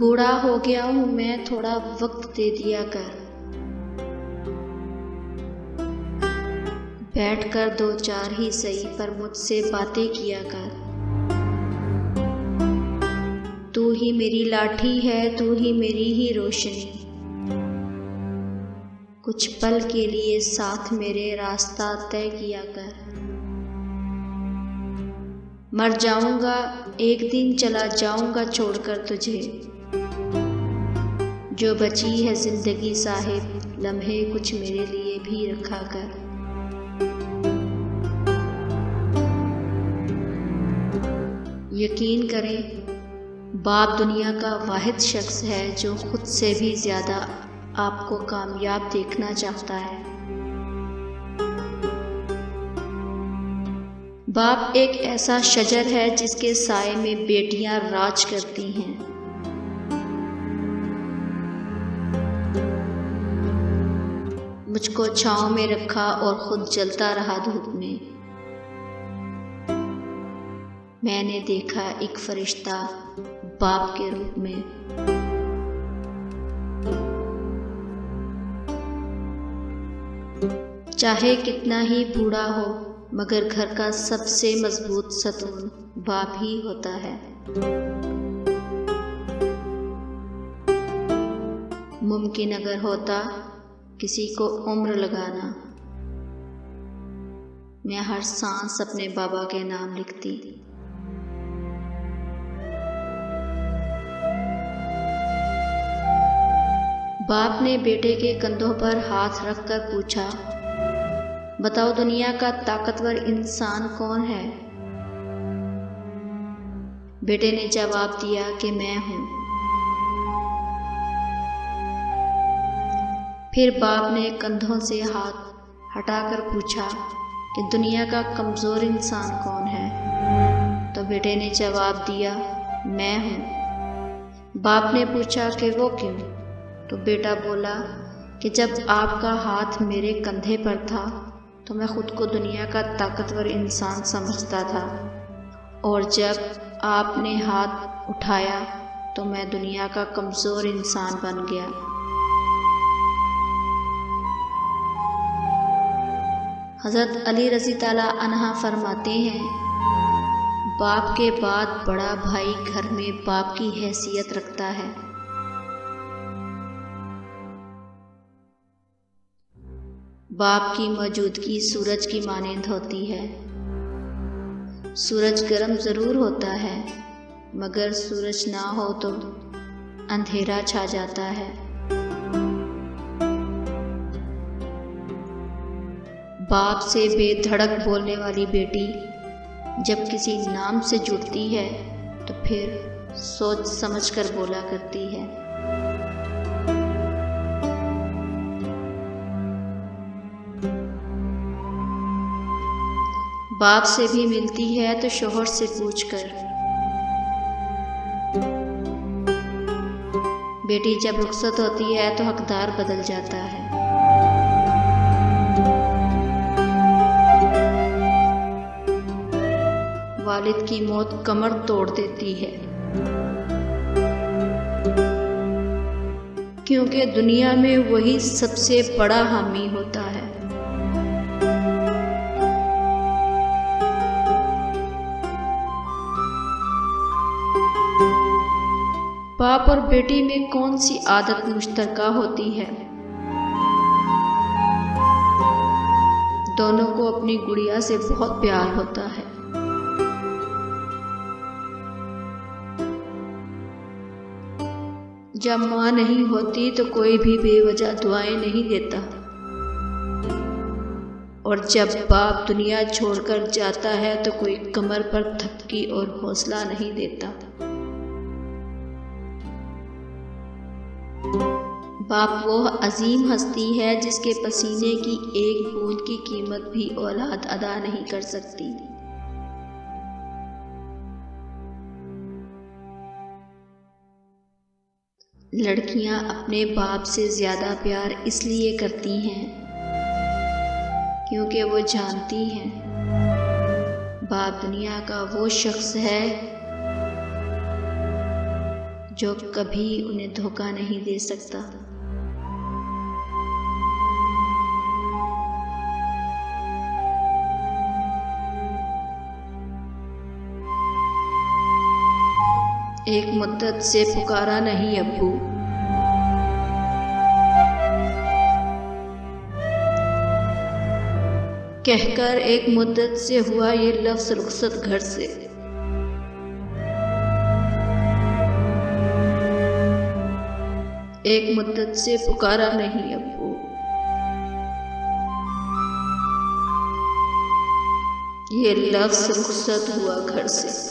बूढ़ा हो गया हूँ मैं, थोड़ा वक्त दे दिया कर। बैठ कर दो चार ही सही, पर मुझसे बातें किया कर। तू ही मेरी लाठी है, तू ही मेरी ही रोशनी। कुछ पल के लिए साथ मेरे रास्ता तय किया कर। मर जाऊंगा एक दिन, चला जाऊंगा छोड़कर तुझे। जो बची है जिंदगी साहिब, लम्हे कुछ मेरे लिए भी रखा कर। यकीन करें, बाप दुनिया का वाहिद शख्स है जो खुद से भी ज्यादा आपको कामयाब देखना चाहता है। बाप एक ऐसा शजर है जिसके साए में बेटियां राज करती हैं। मुझको छांव में रखा और खुद जलता रहा धूप में। मैंने देखा एक फरिश्ता बाप के रूप में। चाहे कितना ही बूढ़ा हो, मगर घर का सबसे मजबूत सतून बाप ही होता है। मुमकिन अगर होता किसी को उम्र लगाना, मैं हर सांस अपने बाबा के नाम लिखती। बाप ने बेटे के कंधों पर हाथ रखकर पूछा, बताओ दुनिया का ताकतवर इंसान कौन है? बेटे ने जवाब दिया कि मैं हूं। फिर बाप ने कंधों से हाथ हटाकर पूछा कि दुनिया का कमजोर इंसान कौन है? तो बेटे ने जवाब दिया, मैं हूं। बाप ने पूछा कि वो क्यों? तो बेटा बोला कि जब आपका हाथ मेरे कंधे पर था तो मैं खुद को दुनिया का ताकतवर इंसान समझता था, और जब आपने हाथ उठाया तो मैं दुनिया का कमज़ोर इंसान बन गया। हज़रत अली रज़ी ताला अन्हा फरमाते हैं, बाप के बाद बड़ा भाई घर में बाप की हैसियत रखता है। बाप की मौजूदगी सूरज की मानंद होती है। सूरज गर्म ज़रूर होता है, मगर सूरज ना हो तो अंधेरा छा जाता है। बाप से बेधड़क बोलने वाली बेटी जब किसी नाम से जुड़ती है तो फिर सोच समझकर बोला करती है। बाप से भी मिलती है तो शोहर से पूछकर। बेटी जब रुखसत होती है तो हकदार बदल जाता है। वालिद की मौत कमर तोड़ देती है, क्योंकि दुनिया में वही सबसे बड़ा हामी होता है। बाप और बेटी में कौन सी आदत मुश्तरका होती है? दोनों को अपनी गुड़िया से बहुत प्यार होता है। जब माँ नहीं होती तो कोई भी बेवजह दुआएं नहीं देता, और जब बाप दुनिया छोड़कर जाता है तो कोई कमर पर थपकी और हौसला नहीं देता। बाप वो अजीम हस्ती है जिसके पसीने की एक बूंद की कीमत भी औलाद अदा नहीं कर सकती। लड़कियां अपने बाप से ज़्यादा प्यार इसलिए करती हैं क्योंकि वो जानती हैं बाप दुनिया का वो शख्स है जो कभी उन्हें धोखा नहीं दे सकता। एक मुद्दत से पुकारा नहीं अब्बू, कहकर एक मुद्दत से हुआ ये लफ्ज़ रुखसत घर से। एक मुद्दत से पुकारा नहीं अब्बू, ये लफ्ज़ रुखसत हुआ घर से।